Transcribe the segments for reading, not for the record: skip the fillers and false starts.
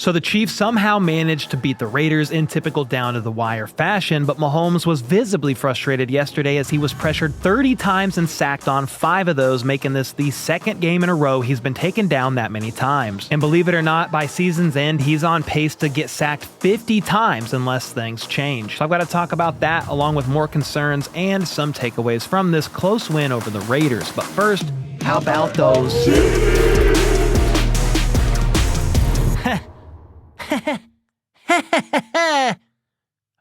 So the Chiefs somehow managed to beat the Raiders in typical down-to-the-wire fashion, but Mahomes was visibly frustrated yesterday as he was pressured 30 times and sacked on 5 of those, making this the second game in a row he's been taken down that many times. And believe it or not, by season's end, he's on pace to get sacked 50 times unless things change. So I've got to talk about that along with more concerns and some takeaways from this close win over the Raiders. But first, how about those?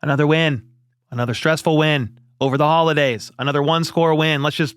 Another win, another stressful win over the holidays, another one-score win. Let's just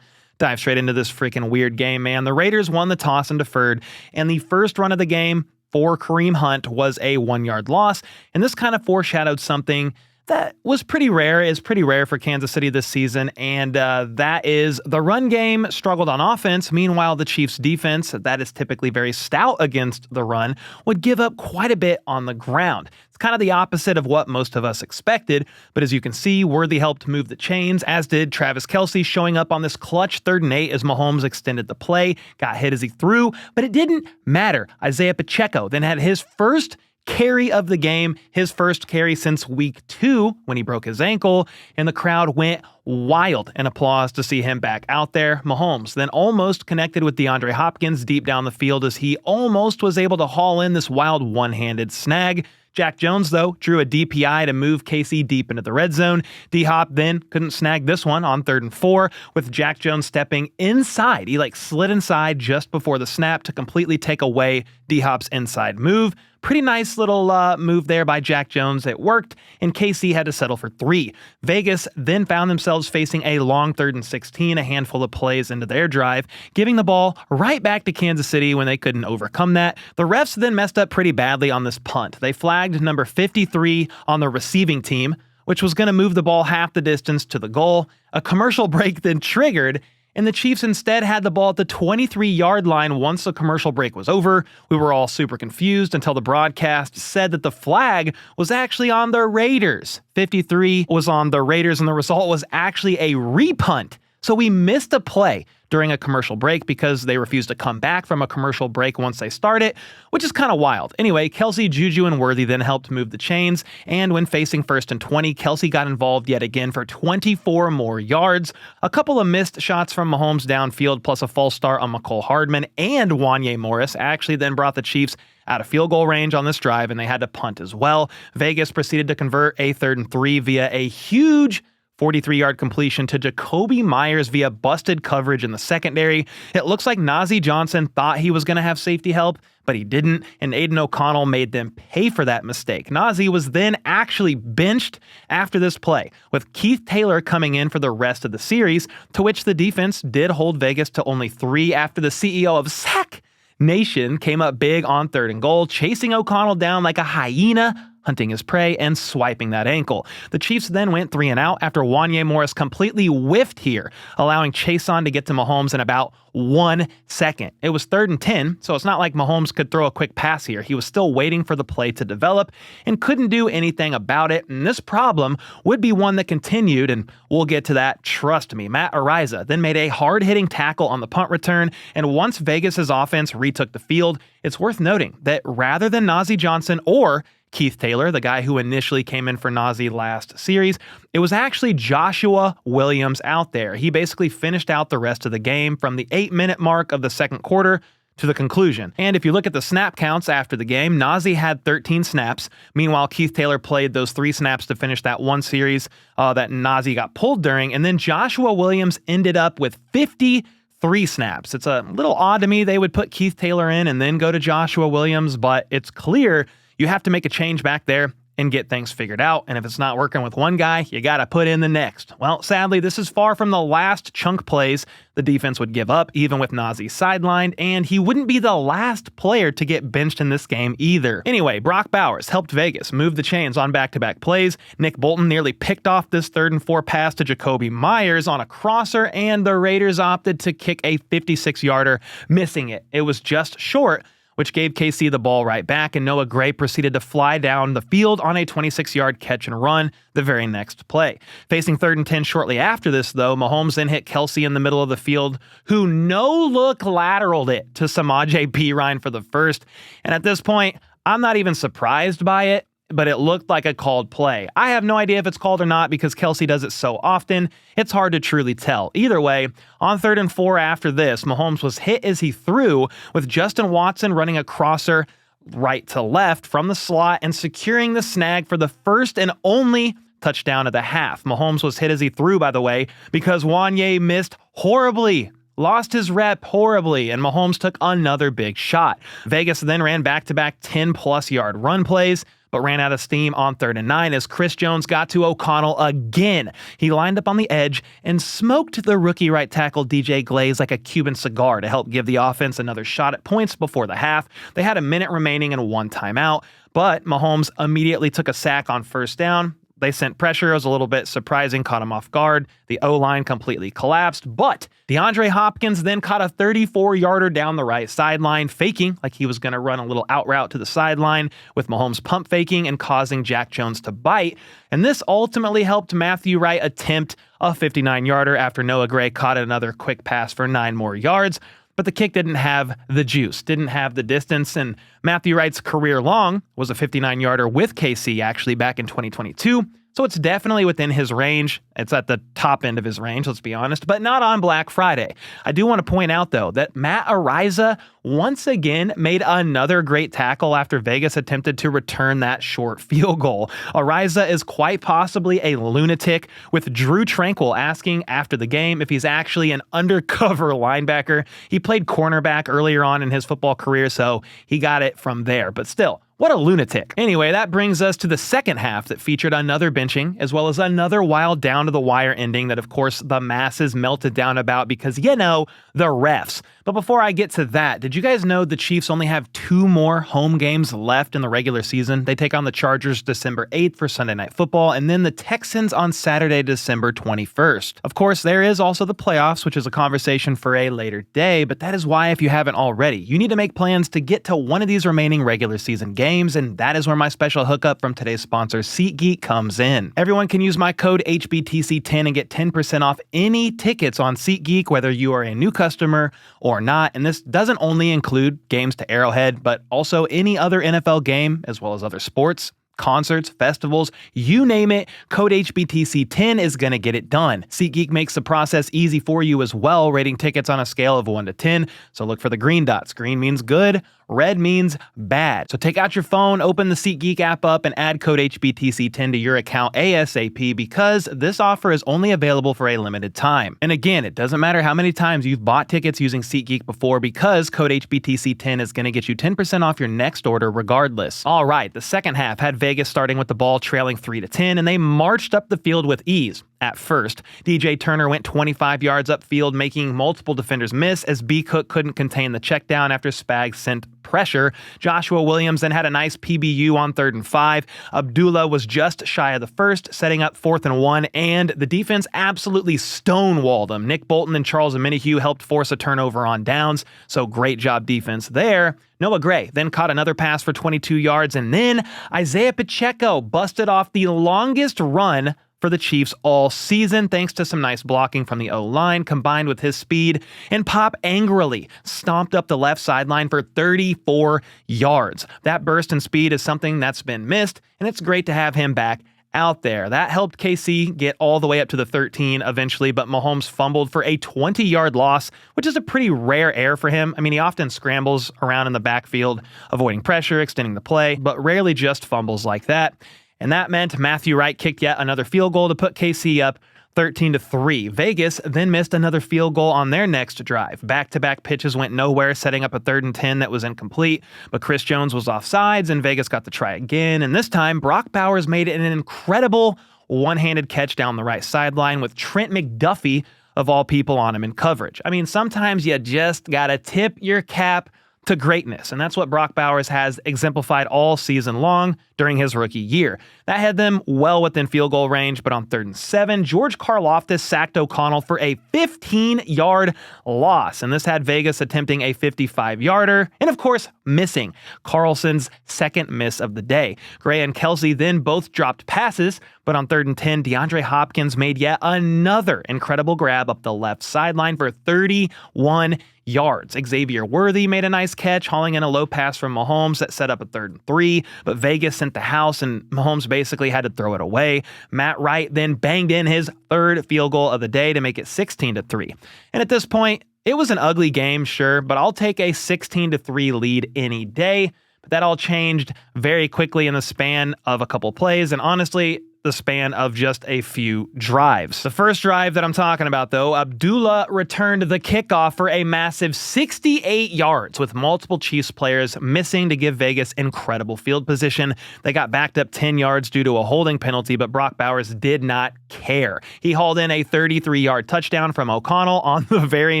dive straight into this freaking weird game, man. The Raiders won the toss and deferred, and the first run of the game for Kareem Hunt was a 1-yard loss, and this kind of foreshadowed something that was pretty rare, is pretty rare for Kansas City this season, and that is the run game struggled on offense. Meanwhile, the Chiefs' defense, that is typically very stout against the run, would give up quite a bit on the ground. It's kind of the opposite of what most of us expected, but as you can see, Worthy helped move the chains, as did Travis Kelce, showing up on this clutch 3rd and 8 as Mahomes extended the play, got hit as he threw, but it didn't matter. Isaiah Pacheco then had his first carry of the game, his first carry since week 2 when he broke his ankle, and the crowd went wild in applause to see him back out there. Mahomes then almost connected with DeAndre Hopkins deep down the field as he almost was able to haul in this wild one-handed snag. Jack Jones, though, drew a DPI to move KC deep into the red zone. D-Hop then couldn't snag this one on 3rd and 4, with Jack Jones stepping inside. He slid inside just before the snap to completely take away D-Hop's inside move. Pretty nice little move there by Jack Jones. It worked, and KC had to settle for 3. Vegas then found themselves facing a long 3rd and 16, a handful of plays into their drive, giving the ball right back to Kansas City when they couldn't overcome that. The refs then messed up pretty badly on this punt. They flagged number 53 on the receiving team, which was going to move the ball half the distance to the goal. A commercial break then triggered, and the Chiefs instead had the ball at the 23-yard line once the commercial break was over. We were all super confused until the broadcast said that the flag was actually on the Raiders. 53 was on the Raiders, and the result was actually a repunt. So we missed a play during a commercial break because they refused to come back from a commercial break once they started, which is kind of wild. Anyway, Kelce, Juju, and Worthy then helped move the chains, and when facing 1st and 20, Kelce got involved yet again for 24 more yards. A couple of missed shots from Mahomes downfield, plus a false start on McCole Hardman and Wanye Morris actually then brought the Chiefs out of field goal range on this drive, and they had to punt as well. Vegas proceeded to convert a 3rd and 3 via a huge 43-yard completion to Jakobi Meyers via busted coverage in the secondary. It looks like Najee Johnson thought he was going to have safety help, but he didn't, and Aiden O'Connell made them pay for that mistake. Najee was then actually benched after this play, with Keith Taylor coming in for the rest of the series, to which the defense did hold Vegas to only 3 after the CEO of Sack Nation came up big on 3rd and goal, chasing O'Connell down like a hyena, hunting his prey and swiping that ankle. The Chiefs then went 3 and out after Wanye Morris completely whiffed here, allowing Chason to get to Mahomes in about 1 second. It was 3rd and 10, so it's not like Mahomes could throw a quick pass here. He was still waiting for the play to develop and couldn't do anything about it, and this problem would be one that continued, and we'll get to that, trust me. Matt Araiza then made a hard-hitting tackle on the punt return, and once Vegas' offense retook the field, it's worth noting that rather than Najee Johnson or Keith Taylor, the guy who initially came in for Najee last series, it was actually Joshua Williams out there. He basically finished out the rest of the game from the 8-minute mark of the second quarter to the conclusion. And if you look at the snap counts after the game, Najee had 13 snaps. Meanwhile, Keith Taylor played those 3 snaps to finish that one series that Najee got pulled during. And then Joshua Williams ended up with 53 snaps. It's a little odd to me they would put Keith Taylor in and then go to Joshua Williams, but it's clear you have to make a change back there and get things figured out. And if it's not working with one guy, you got to put in the next. Well, sadly, this is far from the last chunk plays the defense would give up, even with Najee sidelined, and he wouldn't be the last player to get benched in this game either. Anyway, Brock Bowers helped Vegas move the chains on back-to-back plays. Nick Bolton nearly picked off this 3rd and 4 pass to Jakobi Meyers on a crosser, and the Raiders opted to kick a 56-yarder, missing it. It was just short, which gave KC the ball right back, and Noah Gray proceeded to fly down the field on a 26-yard catch and run the very next play. Facing 3rd and 10 shortly after this, though, Mahomes then hit Kelce in the middle of the field, who no-look lateraled it to Samaje Perine for the first. And at this point, I'm not even surprised by it, but it looked like a called play. I have no idea if it's called or not because Kelce does it so often, it's hard to truly tell. Either way, on 3rd and 4 after this, Mahomes was hit as he threw, with Justin Watson running a crosser right to left from the slot and securing the snag for the first and only touchdown of the half. Mahomes was hit as he threw, by the way, because Wanye missed horribly. Lost his rep horribly, and Mahomes took another big shot. Vegas then ran back-to-back 10-plus yard run plays, but ran out of steam on 3rd and 9 as Chris Jones got to O'Connell again. He lined up on the edge and smoked the rookie right tackle DJ Glaze like a Cuban cigar to help give the offense another shot at points before the half. They had a minute remaining and 1 timeout, but Mahomes immediately took a sack on 1st down. They sent pressure. It was a little bit surprising, caught him off guard. The O-line completely collapsed, but DeAndre Hopkins then caught a 34-yarder down the right sideline, faking like he was going to run a little out route to the sideline, with Mahomes pump faking and causing Jack Jones to bite. And this ultimately helped Matthew Wright attempt a 59-yarder after Noah Gray caught another quick pass for 9 more yards. But the kick didn't have the juice, didn't have the distance, and Matthew Wright's career long was a 59-yarder with KC actually back in 2022, so it's definitely within his range. It's at the top end of his range, let's be honest, but not on Black Friday. I do want to point out, though, that Matt Araiza once again made another great tackle after Vegas attempted to return that short field goal. Araiza is quite possibly a lunatic, with Drue Tranquil asking after the game if he's actually an undercover linebacker. He played cornerback earlier on in his football career, so he got it from there, but still, what a lunatic. Anyway, that brings us to the second half that featured another benching, as well as another wild down-to-the-wire ending that, of course, the masses melted down about because, the refs. But before I get to that, did you guys know the Chiefs only have 2 more home games left in the regular season? They take on the Chargers December 8th for Sunday Night Football, and then the Texans on Saturday, December 21st. Of course, there is also the playoffs, which is a conversation for a later day, but that is why, if you haven't already, you need to make plans to get to one of these remaining regular season games, and that is where my special hookup from today's sponsor, SeatGeek, comes in. Everyone can use my code HBTC10 and get 10% off any tickets on SeatGeek, whether you are a new customer or not, and this doesn't only include games to Arrowhead, but also any other NFL game, as well as other sports, concerts, festivals, you name it, code HBTC10 is going to get it done. SeatGeek makes the process easy for you as well, rating tickets on a scale of 1 to 10, so look for the green dots. Green means good, red means bad. So take out your phone, open the SeatGeek app up, and add code HBTC10 to your account ASAP, because this offer is only available for a limited time. And again, it doesn't matter how many times you've bought tickets using SeatGeek before, because code HBTC10 is going to get you 10% off your next order regardless. All right, the second half had Vegas starting with the ball trailing 3-10, and they marched up the field with ease. At first, DJ Turner went 25 yards upfield, making multiple defenders miss as B. Cook couldn't contain the check down after Spags sent pressure. Joshua Williams then had a nice PBU on 3rd and 5. Abdullah was just shy of the first, setting up 4th and 1, and the defense absolutely stonewalled them. Nick Bolton and Charles Omenihu helped force a turnover on downs, so great job defense there. Noah Gray then caught another pass for 22 yards, and then Isaiah Pacheco busted off the longest run for the Chiefs all season, thanks to some nice blocking from the O-line combined with his speed, and Pop angrily stomped up the left sideline for 34 yards. That burst in speed is something that's been missed, and it's great to have him back out there. That helped KC get all the way up to the 13 eventually, but Mahomes fumbled for a 20-yard loss, which is a pretty rare error for him. I mean, he often scrambles around in the backfield, avoiding pressure, extending the play, but rarely just fumbles like that. And that meant Matthew Wright kicked yet another field goal to put KC up 13-3. Vegas then missed another field goal on their next drive. Back-to-back pitches went nowhere, setting up a 3rd and 10 that was incomplete, but Chris Jones was offsides and Vegas got to try again. And this time, Brock Bowers made an incredible one-handed catch down the right sideline with Trent McDuffie, of all people, on him in coverage. I mean, sometimes you just gotta tip your cap to greatness, and that's what Brock Bowers has exemplified all season long during his rookie year. That had them well within field goal range, but on 3rd and 7, George Karlaftis sacked O'Connell for a 15-yard loss, and this had Vegas attempting a 55-yarder, and of course, missing Carlson's second miss of the day. Gray and Kelce then both dropped passes, but on 3rd and 10, DeAndre Hopkins made yet another incredible grab up the left sideline for 31 yards. Xavier Worthy made a nice catch, hauling in a low pass from Mahomes that set up a 3rd and 3, but Vegas sent the house and Mahomes basically had to throw it away. Matt Wright then banged in his 3rd field goal of the day to make it 16-3. And at this point, it was an ugly game, sure, but I'll take a 16-3 lead any day. But that all changed very quickly in the span of a couple plays, and honestly, the span of just a few drives. The first drive that I'm talking about, though, Abdullah returned the kickoff for a massive 68 yards with multiple Chiefs players missing to give Vegas incredible field position. They got backed up 10 yards due to a holding penalty, but Brock Bowers did not care. He hauled in a 33-yard touchdown from O'Connell on the very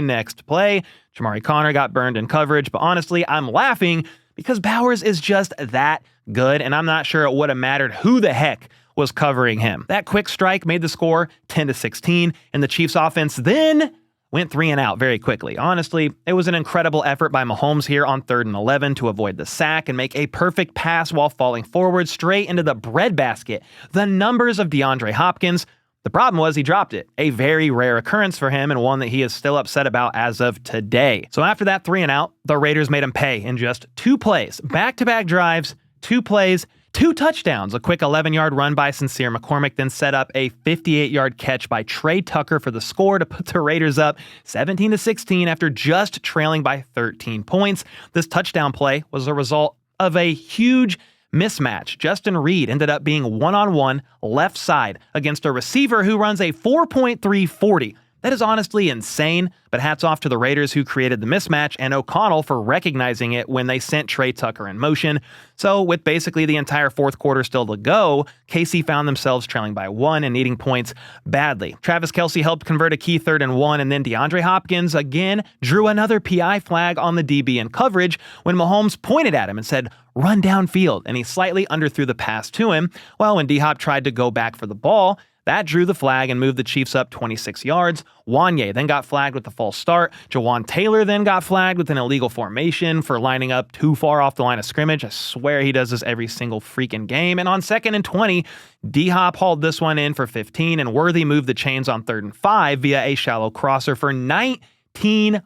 next play. Jamari Conner got burned in coverage, but honestly, I'm laughing because Bowers is just that good, and I'm not sure it would have mattered who the heck was covering him. That quick strike made the score 10-16, and the Chiefs offense then went 3 and out very quickly. Honestly, it was an incredible effort by Mahomes here on 3rd and 11 to avoid the sack and make a perfect pass while falling forward straight into the breadbasket. The numbers of DeAndre Hopkins. The problem was he dropped it, a very rare occurrence for him and one that he is still upset about as of today. So after that 3 and out, the Raiders made him pay in just 2 plays. Back-to-back drives, 2 plays, 2 touchdowns. A quick 11-yard run by Sincere McCormick then set up a 58-yard catch by Trey Tucker for the score to put the Raiders up 17-16 after just trailing by 13 points. This touchdown play was a result of a huge mismatch. Justin Reed ended up being one-on-one left side against a receiver who runs a 4.3 40. That is honestly insane, but hats off to the Raiders who created the mismatch and O'Connell for recognizing it when they sent Trey Tucker in motion. So with basically the entire 4th quarter still to go, KC found themselves trailing by 1 and needing points badly. Travis Kelce helped convert a key 3rd and 1, and then DeAndre Hopkins again drew another PI flag on the DB in coverage when Mahomes pointed at him and said, "Run downfield," and he slightly underthrew the pass to him. Well, when D-Hop tried to go back for the ball, that drew the flag and moved the Chiefs up 26 yards. Wanye then got flagged with a false start. Jawan Taylor then got flagged with an illegal formation for lining up too far off the line of scrimmage. I swear he does this every single freaking game. And on 2nd and 20, D-Hop hauled this one in for 15, and Worthy moved the chains on 3rd and 5 via a shallow crosser for 19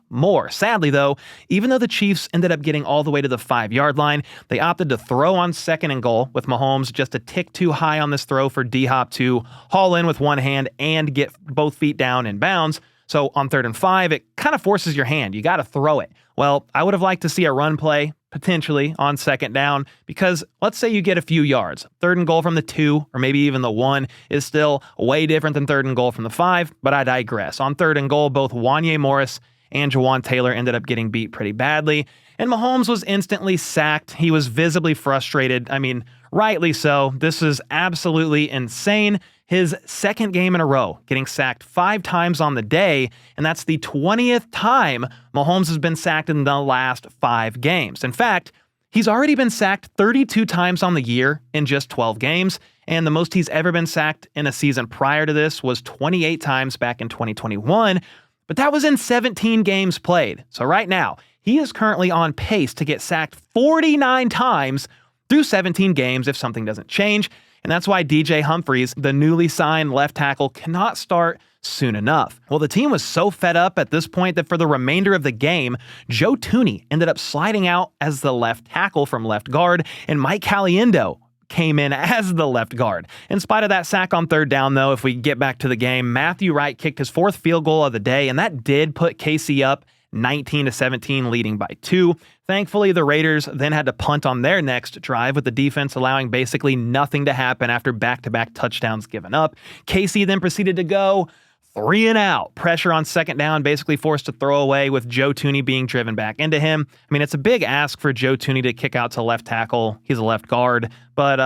more. Sadly, though, even though the Chiefs ended up getting all the way to the 5-yard line, they opted to throw on 2nd and goal with Mahomes just a tick too high on this throw for D-Hop to haul in with one hand and get both feet down in bounds. So on 3rd and 5, it kind of forces your hand. You got to throw it. Well, I would have liked to see a run play, potentially, on 2nd down, because let's say you get a few yards. 3rd and goal from the 2, or maybe even the 1, is still way different than 3rd and goal from the 5, but I digress. On 3rd and goal, both Wanye Morris and Jawan Taylor ended up getting beat pretty badly, and Mahomes was instantly sacked. He was visibly frustrated. I mean, rightly so. This is absolutely insane. His 2nd game in a row, getting sacked 5 times on the day, and that's the 20th time Mahomes has been sacked in the last 5 games. In fact, he's already been sacked 32 times on the year in just 12 games, and the most he's ever been sacked in a season prior to this was 28 times back in 2021, but that was in 17 games played. So right now, he is currently on pace to get sacked 49 times through 17 games if something doesn't change. And that's why DJ Humphries, the newly signed left tackle, cannot start soon enough. Well, the team was so fed up at this point that for the remainder of the game, Joe Thuney ended up sliding out as the left tackle from left guard, and Mike Caliendo came in as the left guard. In spite of that sack on 3rd down, though, if we get back to the game, Matthew Wright kicked his 4th field goal of the day, and that did put KC up 19-17, leading by 2. Thankfully, the Raiders then had to punt on their next drive, with the defense allowing basically nothing to happen after back-to-back touchdowns given up. KC then proceeded to go 3 and out. Pressure on 2nd down, basically forced to throw away with Joe Thuney being driven back into him. I mean, it's a big ask for Joe Thuney to kick out to left tackle. He's a left guard, but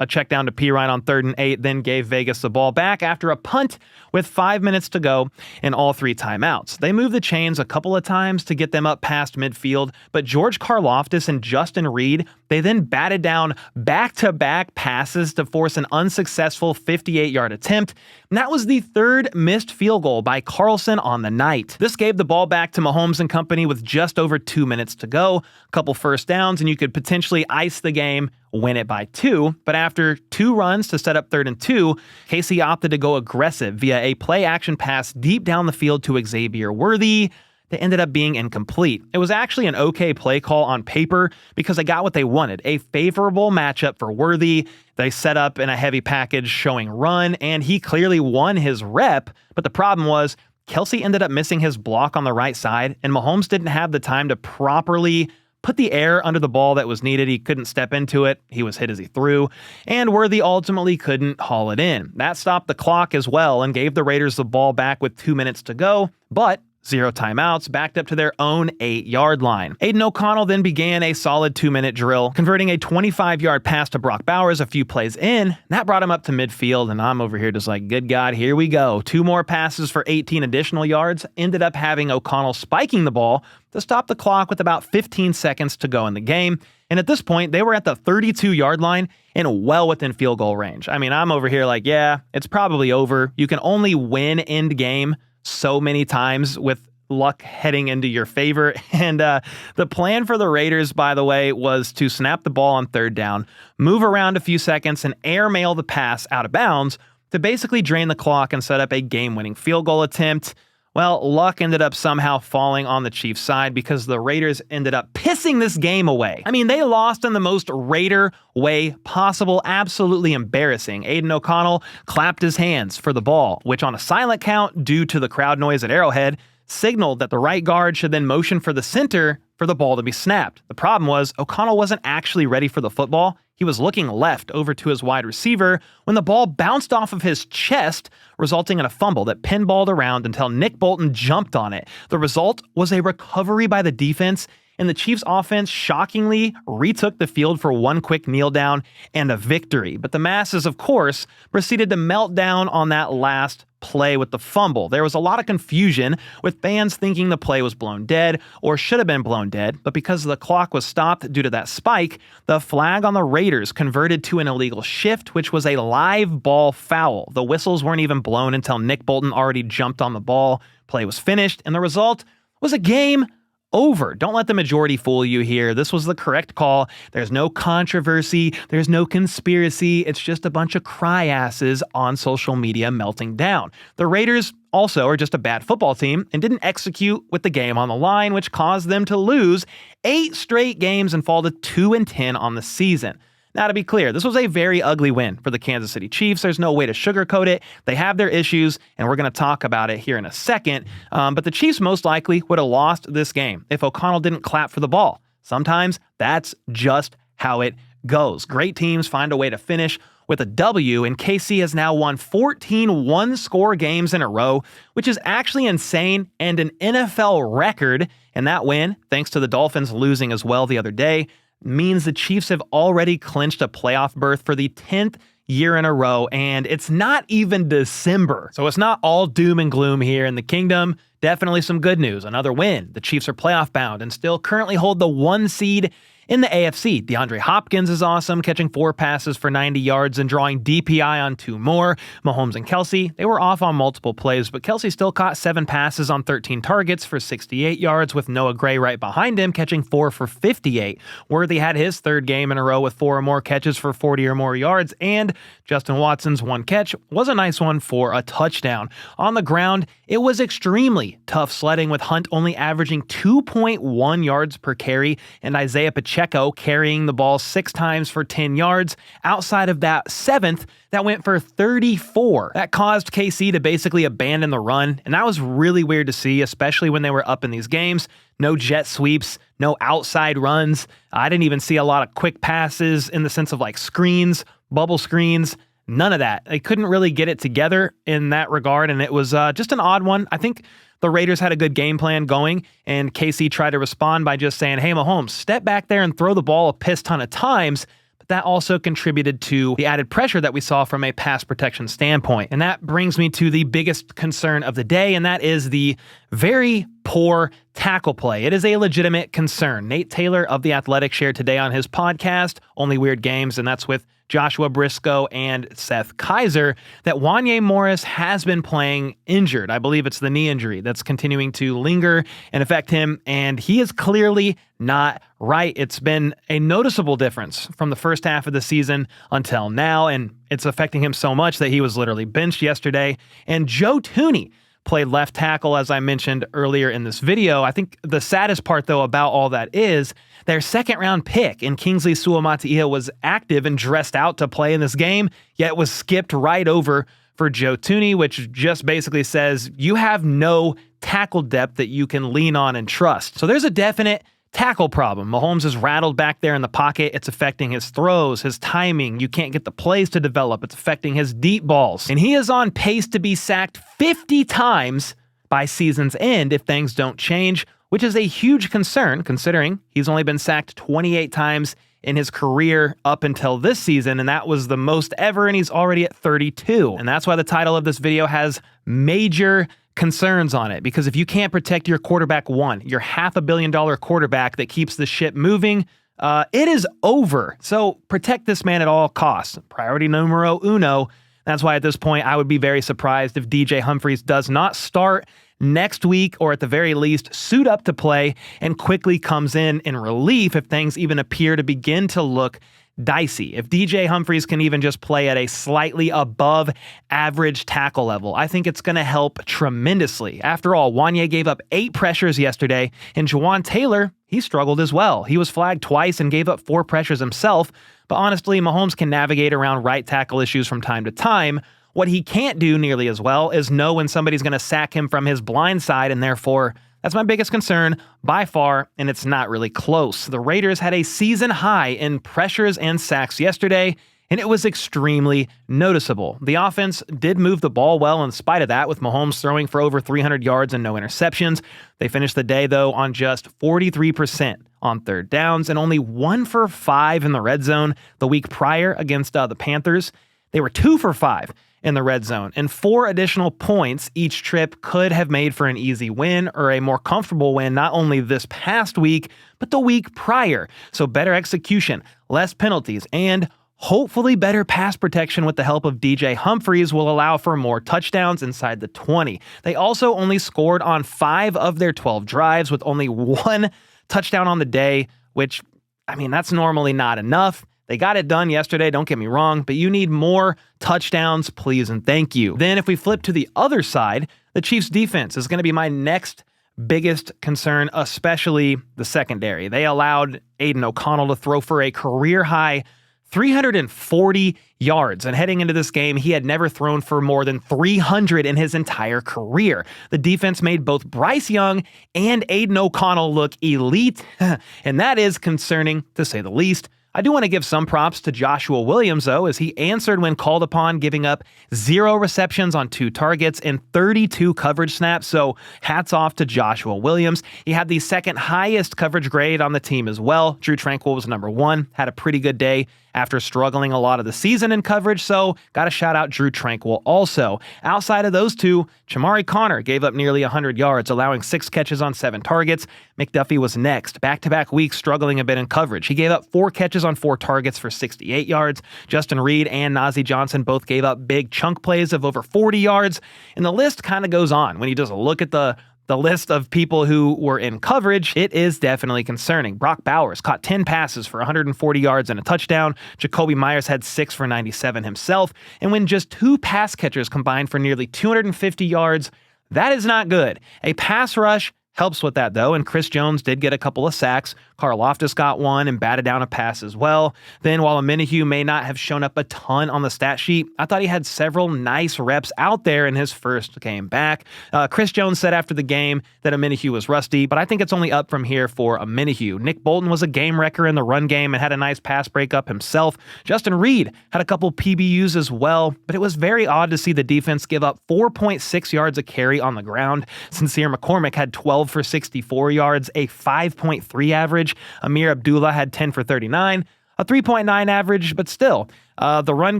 a check down to Pirine on 3rd and 8 then gave Vegas the ball back after a punt with 5 minutes to go and all 3 timeouts. They moved the chains a couple of times to get them up past midfield, but George Karlaftis and Justin Reed, they then batted down back-to-back passes to force an unsuccessful 58-yard attempt, and that was the 3rd missed field goal by Carlson on the night. This gave the ball back to Mahomes and company with just over 2 minutes to go, a couple first downs, and you could potentially ice the game, win it by 2, but after 2 runs to set up 3rd and 2, KC opted to go aggressive via a play-action pass deep down the field to Xavier Worthy. that ended up being incomplete. It was actually an okay play call on paper because they got what they wanted, a favorable matchup for Worthy. They set up in a heavy package showing run, and he clearly won his rep, but the problem was Kelce ended up missing his block on the right side, and Mahomes didn't have the time to properly put the air under the ball that was needed. He couldn't step into it. He was hit as he threw, and Worthy ultimately couldn't haul it in. That stopped the clock as well and gave the Raiders the ball back with 2 minutes to go, but 0 timeouts, backed up to their own 8-yard line. Aiden O'Connell then began a solid 2-minute drill, converting a 25-yard pass to Brock Bowers a few plays in. That brought him up to midfield, and I'm over here just like, good God, here we go. 2 more passes for 18 additional yards, ended up having O'Connell spiking the ball to stop the clock with about 15 seconds to go in the game. And at this point, they were at the 32-yard line and well within field goal range. I mean, I'm over here like, yeah, it's probably over. You can only win end game so many times with luck heading into your favor. And the plan for the Raiders, by the way, was to snap the ball on 3rd down, move around a few seconds, and airmail the pass out of bounds to basically drain the clock and set up a game-winning field goal attempt. Well, luck ended up somehow falling on the Chiefs' side because the Raiders ended up pissing this game away. I mean, they lost in the most Raider way possible. Absolutely embarrassing. Aiden O'Connell clapped his hands for the ball, which on a silent count due to the crowd noise at Arrowhead, signaled that the right guard should then motion for the center for the ball to be snapped. The problem was O'Connell wasn't actually ready for the football. He was looking left over to his wide receiver when the ball bounced off of his chest, resulting in a fumble that pinballed around until Nick Bolton jumped on it. The result was a recovery by the defense, and the Chiefs offense shockingly retook the field for one quick kneel down and a victory. But the masses, of course, proceeded to melt down on that last play with the fumble. There was a lot of confusion with fans thinking the play was blown dead or should have been blown dead, but because the clock was stopped due to that spike, the flag on the Raiders converted to an illegal shift, which was a live ball foul. The whistles weren't even blown until Nick Bolton already jumped on the ball. Play was finished, and the result was a game over. Don't let the majority fool you here. This was the correct call. There's no controversy. There's no conspiracy. It's just a bunch of cry asses on social media melting down. The Raiders also are just a bad football team and didn't execute with the game on the line, which caused them to lose 8 straight games and fall to 2-10 on the season. Now, to be clear, this was a very ugly win for the Kansas City Chiefs. There's no way to sugarcoat it. They have their issues, and we're going to talk about it here in a second. But the Chiefs most likely would have lost this game if O'Connell didn't clap for the ball. Sometimes that's just how it goes. Great teams find a way to finish with a W, and KC has now won 14 one-score games in a row, which is actually insane and an NFL record. And that win, thanks to the Dolphins losing as well the other day, means the Chiefs have already clinched a playoff berth for the 10th year in a row, and it's not even December. So it's not all doom and gloom here in the kingdom. Definitely some good news. Another win. The Chiefs are playoff bound and still currently hold the 1 seed in the AFC. DeAndre Hopkins is awesome, catching 4 passes for 90 yards and drawing DPI on 2 more. Mahomes and Kelce, they were off on multiple plays, but Kelce still caught 7 passes on 13 targets for 68 yards, with Noah Gray right behind him catching 4 for 58. Worthy had his 3rd game in a row with 4 or more catches for 40 or more yards, and Justin Watson's 1 catch was a nice one for a touchdown. On the ground, it was extremely tough sledding, with Hunt only averaging 2.1 yards per carry and Isaiah Pacheco carrying the ball 6 times for 10 yards. Outside of that 7th, that went for 34. That caused KC to basically abandon the run, and that was really weird to see, especially when they were up in these games. No jet sweeps, no outside runs. I didn't even see a lot of quick passes in the sense of like screens, bubble screens. None of that. They couldn't really get it together in that regard, and it was just an odd one. I think the Raiders had a good game plan going, and KC tried to respond by just saying, hey, Mahomes, step back there and throw the ball a piss ton of times. But that also contributed to the added pressure that we saw from a pass protection standpoint. And that brings me to the biggest concern of the day, and that is the very poor tackle play. It is a legitimate concern. Nate Taylor of The Athletic shared today on his podcast, Only Weird Games, and that's with Joshua Briscoe and Seth Kaiser, that Wanye Morris has been playing injured. I believe it's the knee injury that's continuing to linger and affect him, and he is clearly not right. It's been a noticeable difference from the first half of the season until now, and it's affecting him so much that he was literally benched yesterday. And Joe Thuney played left tackle, as I mentioned earlier in this video. I think the saddest part, though, about all that is their second-round pick in Kingsley Suamataia was active and dressed out to play in this game, yet was skipped right over for Joe Thuney, which just basically says you have no tackle depth that you can lean on and trust. So there's a definite tackle problem. Mahomes is rattled back there in the pocket. It's affecting his throws, his timing. You can't get the plays to develop. It's affecting his deep balls. And he is on pace to be sacked 50 times by season's end if things don't change, which is a huge concern considering he's only been sacked 28 times in his career up until this season, and that was the most ever, and he's already at 32. And that's why the title of this video has major concerns on it, because if you can't protect your quarterback one, your $500 million quarterback that keeps the ship moving, it is over. So protect this man at all costs. Priority numero uno. That's why at this point, I would be very surprised if DJ Humphries does not start next week, or at the very least suit up to play and quickly comes in relief if things even appear to begin to look dicey. If DJ Humphries can even just play at a slightly above average tackle level, I think it's going to help tremendously. After all, Wanye gave up 8 pressures yesterday, and Jawan Taylor, he struggled as well. He was flagged twice and gave up 4 pressures himself, but honestly, Mahomes can navigate around right tackle issues from time to time. What he can't do nearly as well is know when somebody's going to sack him from his blind side, and therefore, that's my biggest concern by far, and it's not really close. The Raiders had a season high in pressures and sacks yesterday, and it was extremely noticeable. The offense did move the ball well in spite of that, with Mahomes throwing for over 300 yards and no interceptions. They finished the day, though, on just 43% on third downs and only 1 for 5 in the red zone. The week prior against the Panthers, they were 2 for 5 in the red zone, and 4 additional points each trip could have made for an easy win or a more comfortable win, not only this past week, but the week prior. So better execution, less penalties, and hopefully better pass protection with the help of DJ Humphries will allow for more touchdowns inside the 20. They also only scored on 5 of their 12 drives with only 1 touchdown on the day, which, I mean, that's normally not enough. They got it done yesterday, don't get me wrong, but you need more touchdowns, please and thank you. Then if we flip to the other side, the Chiefs' defense is going to be my next biggest concern, especially the secondary. They allowed Aiden O'Connell to throw for a career-high 340 yards, and heading into this game, he had never thrown for more than 300 in his entire career. The defense made both Bryce Young and Aiden O'Connell look elite, and that is concerning to say the least. I do want to give some props to Joshua Williams, though, as he answered when called upon, giving up 0 receptions on 2 targets and 32 coverage snaps, so hats off to Joshua Williams. He had the second highest coverage grade on the team as well. Drue Tranquil was number 1, had a pretty good day after struggling a lot of the season in coverage, so got to shout out Drue Tranquil also. Outside of those two, Chamari Connor gave up nearly 100 yards, allowing 6 catches on 7 targets. McDuffie was next. Back-to-back weeks struggling a bit in coverage. He gave up 4 catches on 4 targets for 68 yards. Justin Reed and Najee Johnson both gave up big chunk plays of over 40 yards. And the list kind of goes on. When you just look at the list of people who were in coverage, it is definitely concerning. Brock Bowers caught 10 passes for 140 yards and a touchdown. Jacoby Myers had 6 for 97 himself. And when just 2 pass catchers combined for nearly 250 yards, that is not good. A pass rush helps with that, though, and Chris Jones did get a couple of sacks. Karlaftis got 1 and batted down a pass as well. Then, while Omenihu may not have shown up a ton on the stat sheet, I thought he had several nice reps out there in his first game back. Chris Jones said after the game that Omenihu was rusty, but I think it's only up from here for Omenihu. Nick Bolton was a game wrecker in the run game and had a nice pass breakup himself. Justin Reed had a couple PBUs as well, but it was very odd to see the defense give up 4.6 yards a carry on the ground. Sincere McCormick had 12 for 64 yards, a 5.3 average. Amir Abdullah had 10 for 39, a 3.9 average, but still, the run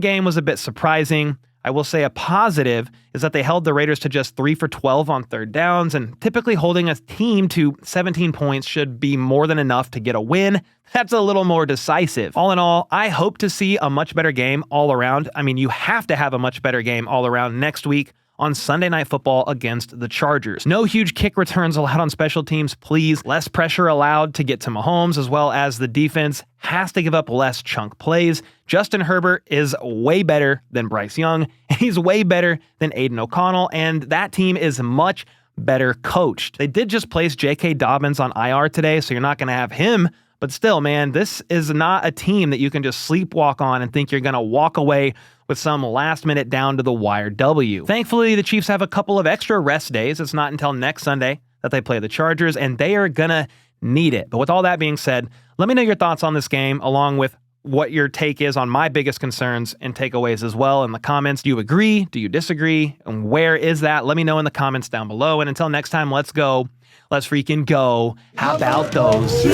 game was a bit surprising. I will say a positive is that they held the Raiders to just 3 for 12 on third downs, and typically holding a team to 17 points should be more than enough to get a win. That's a little more decisive. All in all, I hope to see a much better game all around. I mean, you have to have a much better game all around next week on Sunday Night Football against the Chargers. No huge kick returns allowed on special teams, please. Less pressure allowed to get to Mahomes, as well as the defense has to give up less chunk plays. Justin Herbert is way better than Bryce Young, He's way better than Aiden O'Connell, and that team is much better coached. They did just place J.K. Dobbins on IR today, so you're not going to have him. But still, man, this is not a team that you can just sleepwalk on and think you're going to walk away with some last-minute down-to-the-wire W. Thankfully, the Chiefs have a couple of extra rest days. It's not until next Sunday that they play the Chargers, and they are going to need it. But with all that being said, let me know your thoughts on this game, along with what your take is on my biggest concerns and takeaways as well in the comments. Do you agree? Do you disagree? And where is that? Let me know in the comments down below. And until next time, let's go. Let's freaking go. How about those